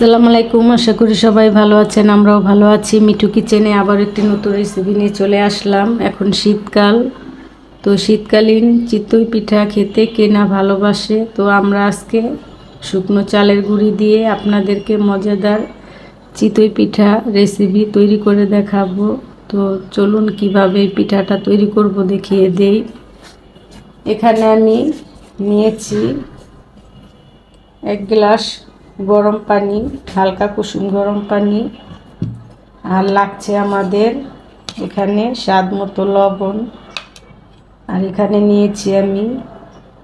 আসসালামু আলাইকুম। আশা করি সবাই ভালো আছেন, আমরাও ভালো আছি। মিঠু কিচেনে আবার একটি নতুন রেসিপি নিয়ে চলে আসলাম। এখন শীতকাল, তো শীতকালীন চিতই পিঠা খেতে কে না ভালোবাসে। তো আমরা আজকে শুকনো চালের গুঁড়ি দিয়ে আপনাদেরকে মজাদার চিতই পিঠা রেসিপি তৈরি করে দেখাবো। তো চলুন কিভাবে পিঠাটা তৈরি করব দেখিয়ে দেই। এখানে আমি নিয়েছি 1 গ্লাস গরম পানি, হালকা কুসুম গরম পানি, আর লাগছে আমাদের এখানে স্বাদ মতো লবণ, আর এখানে নিয়েছি আমি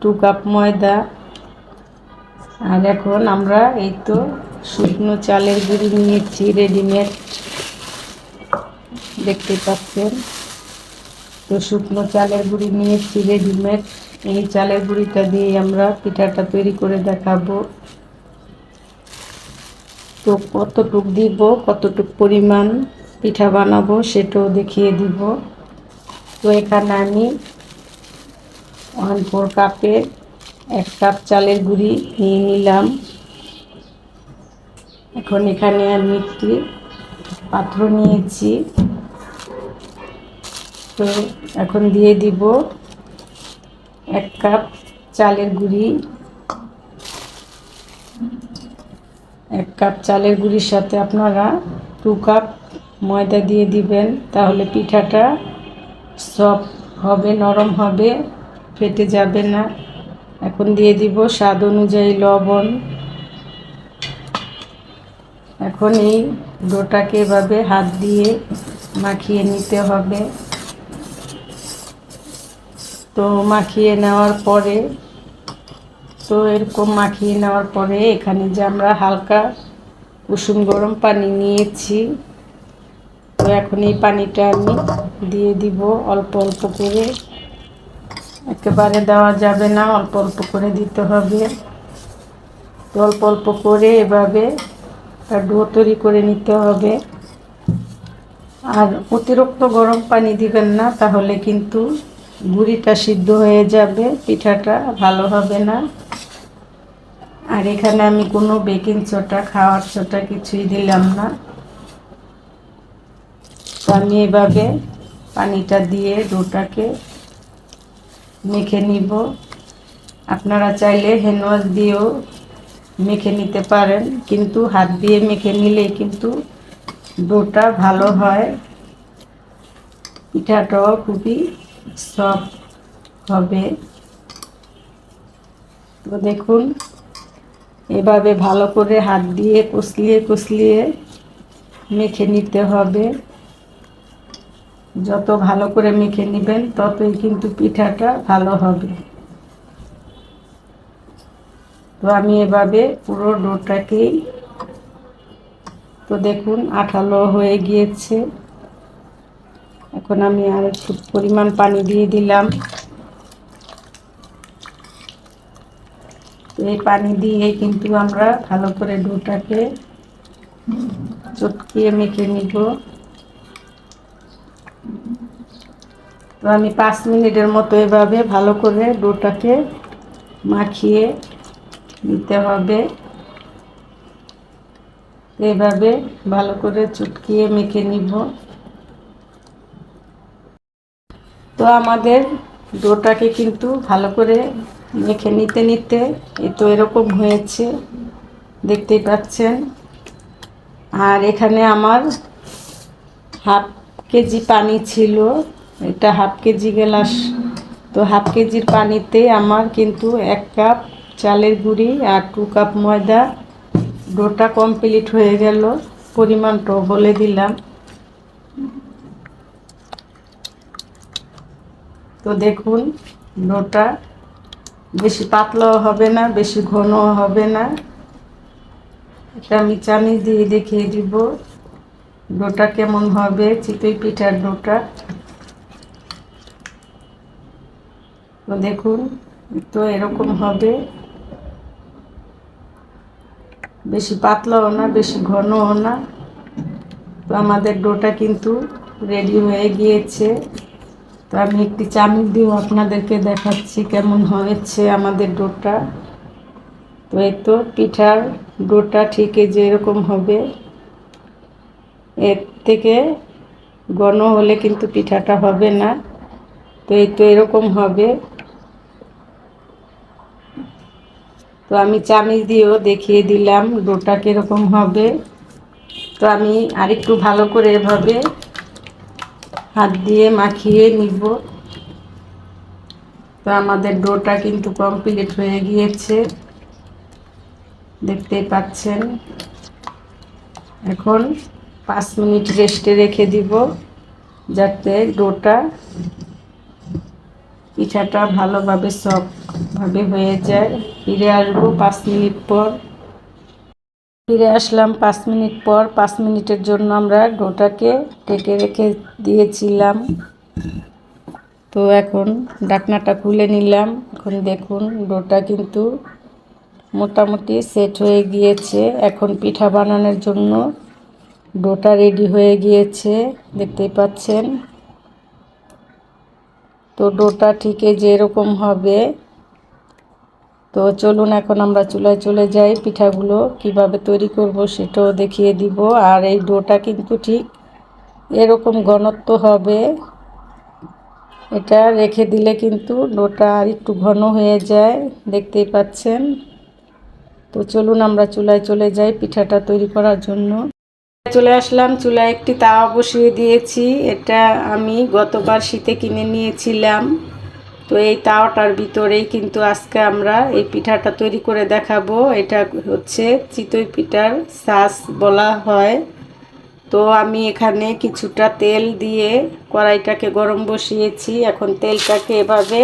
2 কাপ ময়দা। আর এখন আমরা এই তো শুকনো চালের গুঁড়ি নিয়েছি রেডিমেড, দেখতে পাচ্ছেন। তো শুকনো চালের গুঁড়ি নিয়েছি রেডিমেড। এই চালের গুঁড়িটা দিয়ে আমরা পিঠাটা তৈরি করে দেখাবো। তো কতটুক দিব, কতটুক পরিমাণ পিঠা বানাবো সেটাও দেখিয়ে দিব। তো এখানে আমি 1/4 কাপের 1 কাপ চালের গুঁড়ি নিয়ে নিলাম। এখন এখানে আমি একটি পাত্র নিয়েছি। তো এখন দিয়ে দিব 1 কাপ চালের গুঁড়ি। 1 কাপ চালের গুঁড়ির সাথে আপনারা 2 কাপ ময়দা দিয়ে দিবেন, তাহলে পিঠাটা সফট হবে, নরম হবে, ফেটে যাবে না। এখন দিয়ে দিব স্বাদ অনুযায়ী লবণ। এখন এই ডোটাকে এভাবে হাত দিয়ে মাখিয়ে নিতে হবে। তো মাখিয়ে নেওয়ার পরে এরকম মাখিয়ে নেওয়ার পরে এখানে যে আমরা হালকা কুসুম গরম পানি নিয়েছি, তো এখন এই পানিটা আমি দিয়ে দিব অল্প অল্প করে, একেবারে দেওয়া যাবে না, অল্প অল্প করে দিতে হবে। তো অল্প অল্প করে এভাবে ডো তৈরি করে নিতে হবে। আর অতিরিক্ত গরম পানি দিবেন না, তাহলে কিন্তু গুঁড়িটা সিদ্ধ হয়ে যাবে, পিঠাটা ভালো হবে না। আর এখানে আমি কোনো বেকিং সোডা, খাওয়ার সোডা কিছুই দিলাম না। তো আমি এভাবে পানিটা দিয়ে ডোটাকে মেখে নিব। আপনারা চাইলে হ্যান্ড ওয়াশ দিয়েও মেখে নিতে পারেন, কিন্তু হাত দিয়ে মেখে নিলে কিন্তু ডোটা ভালো হয়, পিঠাটাও খুবই সফট হবে। তো দেখুন, এভাবে ভালো করে হাত দিয়ে কষলিয়ে মেখে নিতে হবে। যত ভালো করে মেখে নেবেন ততই কিন্তু পিঠাটা ভালো হবে। তো আমি এভাবে পুরো ডোটাকেই, তো দেখুন আঠালো হয়ে গিয়েছে। এখন আমি আর একটু পরিমাণ পানি দিয়ে দিলাম। তো এই পানি দিয়ে কিন্তু আমরা ভালো করে ডোটাকে চটকিয়ে মেখে নিব। তো আমি 5 মিনিটের মতো এভাবে ভালো করে ডোটাকে মাখিয়ে নিতে হবে। এভাবে ভালো করে চটকিয়ে মেখে নিব। তো আমাদের ডোটাকে কিন্তু ভালো করে মেখে নিতে এই তো এরকম হয়েছে, দেখতেই পাচ্ছেন। আর এখানে আমার হাফ কেজি পানি ছিল, এটা হাফ কেজি গ্লাস। তো হাফ কেজির পানিতে আমার কিন্তু 1 কাপ চালের গুঁড়ি আর 2 কাপ ময়দা, ডোটা কমপ্লিট হয়ে গেল। পরিমাণটাও বলে দিলাম। তো দেখুন, ডোটা বেশি পাতলাও হবে না, বেশি ঘনও হবে না। এটা আমি চামিচ দিয়ে দেখিয়ে দিব ডোটা কেমন হবে, চিতই পিঠার ডোটা। তো দেখুন, তো এরকম হবে, বেশি পাতলাও না, বেশি ঘনও না। তো আমাদের ডোটা কিন্তু রেডি হয়ে গিয়েছে। তো আমি একটি চামচ দিয়েও আপনাদেরকে দেখাচ্ছি কেমন হয়েছে আমাদের ডোটা। তো এই তো পিঠার ডোটা ঠিক এই যে এরকম হবে, এর থেকে ঘন হলে কিন্তু পিঠাটা হবে না। তো এই তো এরকম হবে। তো আমি চামিচ দিয়েও দেখিয়ে দিলাম ডোটা কীরকম হবে। তো আমি আরেকটু ভালো করে এভাবে হাত দিয়ে মাখিয়ে নিব। তো আমাদের ডোটা কিন্তু কমপ্লিট হয়ে গিয়েছে, দেখতেই পাচ্ছেন। এখন 5 মিনিট রেস্টে রেখে দিব, যাতে ডোটা পিঠাটা ভালোভাবে সফটভাবে হয়ে যায়। ফিরে আসবো 5 মিনিট পর। ফিরে আসলাম 5 মিনিট পর। 5 মিনিটের জন্য আমরা ডোটাকে ঢেকে রেখে দিয়েছিলাম। তো এখন ঢাকনাটা খুলে নিলাম। এখন দেখুন ডোটা কিন্তু মোটামুটি সেট হয়ে গিয়েছে। এখন পিঠা বানানোর জন্য ডোটা রেডি হয়ে গিয়েছে, দেখতেই পাচ্ছেন। তো ডোটা ঠিক যে এরকম হবে। তো চলুন এখন আমরা চুলায় চলে যাই, পিঠাগুলো কিভাবে তৈরি করব সেটাও দেখিয়ে দিব। আর এই ডোটা কিন্তু ঠিক এরকম ঘনত্ব হবে, এটা রেখে দিলে কিন্তু ডোটা আর একটু ঘন হয়ে যায়, দেখতেই পাচ্ছেন। তো চলুন আমরা চুলায় চলে যাই পিঠাটা তৈরি করার জন্য। চলে আসলাম, চুলায় একটি তাওয়া বসিয়ে দিয়েছি। এটা আমি গতবার শীতে কিনে নিয়েছিলাম। তো এই তাওয়াটার ভিতরেই কিন্তু আজকে আমরা এই পিঠাটা তৈরি করে দেখাবো। এটা হচ্ছে চিতই পিঠার সাজ বলা হয়। তো আমি এখানে কিছুটা তেল দিয়ে কড়াইটাকে গরম বসিয়েছি। এখন তেলটাকে এভাবে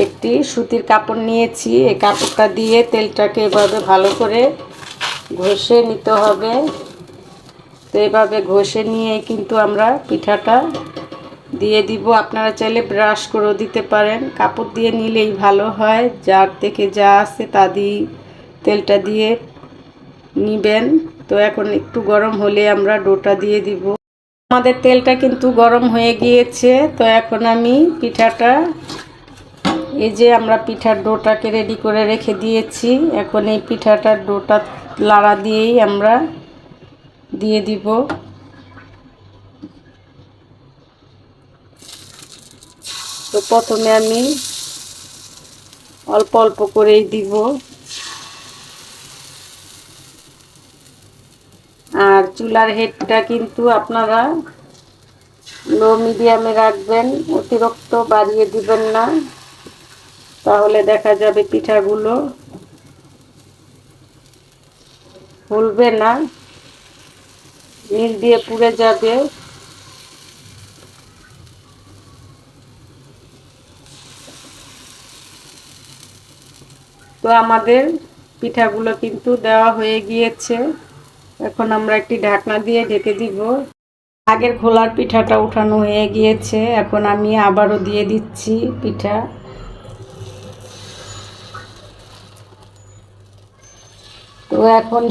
একটি সুতির কাপড় নিয়েছি, এই কাপড়টা দিয়ে তেলটাকে এভাবে ভালো করে ঘষে নিতে হবে। তো এভাবে ঘষে নিয়ে কিন্তু আমরা পিঠাটা দিয়ে দিব। আপনারা চাইলে ব্রাশ করেও দিতে পারেন, কাপড় দিয়ে নিলেই ভালো হয়। যার থেকে যা আছে তা দিয়ে তেলটা দিয়ে নিবেন। তো এখন একটু গরম হলে আমরা ডোটা দিয়ে দিব। আমাদের তেলটা কিন্তু গরম হয়ে গিয়েছে। তো এখন আমি পিঠাটা, এই যে আমরা পিঠার ডোটাকে রেডি করে রেখে দিয়েছি, এখন এই পিঠাটার ডোটা লাড়া দিয়েই আমরা দিয়ে দিব। তো প্রথমে আমি অল্প অল্প করেই দিব। আর চুলার হেডটা কিন্তু আপনারা লো মিডিয়ামে রাখবেন, অতিরিক্ত বাড়িয়ে দিবেন না, তাহলে দেখা যাবে পিঠাগুলো ফুলবে না, নিচ দিয়ে পুড়ে যাবে। তো আমাদের পিঠাগুলো কিন্তু দেওয়া হয়ে গিয়েছে। এখন আমরা একটি ঢাকনা দিয়ে ঢেকে দিব। আগের খোলার পিঠাটা উঠানো হয়ে গিয়েছে, এখন আমি আবারও দিয়ে দিচ্ছি পিঠা। তো এখন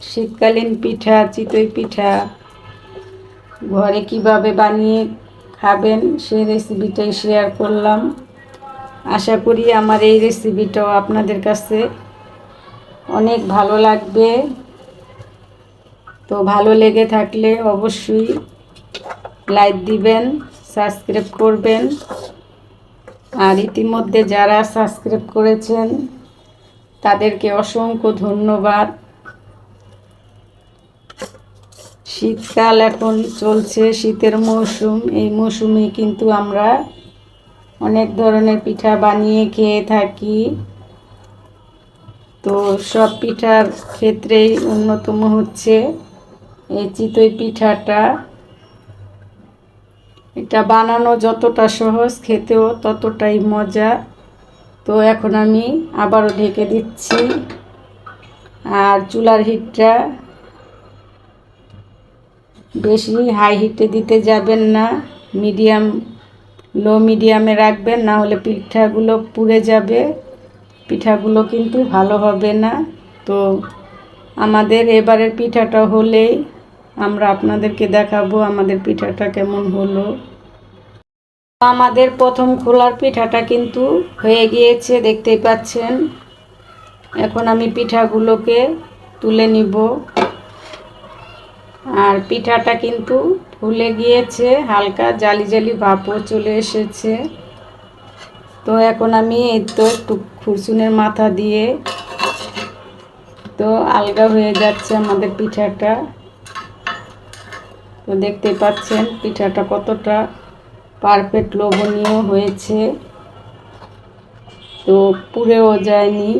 শীতকালীন পিঠা, চিতই পিঠা ঘরে কিভাবে বানিয়ে খাবেন সেই রেসিপিটাই শেয়ার করলাম। আশা করি আমার এই রেসিপিটাও আপনাদের কাছে অনেক ভালো লাগবে। তো ভালো লেগে থাকলে অবশ্যই লাইক দিবেন, সাবস্ক্রাইব করবেন। আর ইতিমধ্যে যারা সাবস্ক্রাইব করেছেন তাদেরকে অসংখ্য ধন্যবাদ। শীতকাল এখন চলছে, শীতের মৌসুম। এই মৌসুমে কিন্তু আমরা অনেক ধরনের পিঠা বানিয়ে খেয়ে থাকি। তো সব পিঠার ক্ষেত্রেই অন্যতম হচ্ছে এই চিতই পিঠাটা। এটা বানানো যতটা সহজ, খেতেও ততটাই মজা। তো এখন আমি আবারও ঢেকে দিচ্ছি। আর চুলার হিটটা বেশি হাই হিটে দিতে যাবেন না, লো মিডিয়ামে রাখবেন, না হলে পিঠাগুলো পুড়ে যাবে, পিঠাগুলো কিন্তু ভালো হবে না। তো আমাদের এবারের পিঠাটা হলেই আমরা আপনাদেরকে দেখাবো আমাদের পিঠাটা কেমন হলো। আমাদের প্রথম খোলার পিঠাটা কিন্তু হয়ে গিয়েছে, দেখতেই পাচ্ছেন। এখন আমি পিঠাগুলোকে তুলে নিব। আর পিঠাটা কিন্তু ফুলে গিয়েছে, হালকা জালি জালি ভাপও চলে এসেছে। তো এখন আমি এই তো একটু খুরসুনের মাথা দিয়ে তো আলগা হয়ে যাচ্ছে আমাদের পিঠাটা। তো দেখতে পাচ্ছেন পিঠাটা কতটা পারফেক্ট লোভনীয় হয়েছে, তো পুড়েও যায়নি।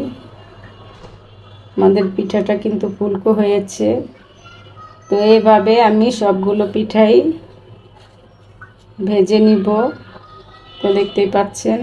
আমাদের পিঠাটা কিন্তু ফুলকো হয়েছে। তো এইভাবে আমি সবগুলো পিঠাই ভেজে নিব। তো দেখতেই পাচ্ছেন।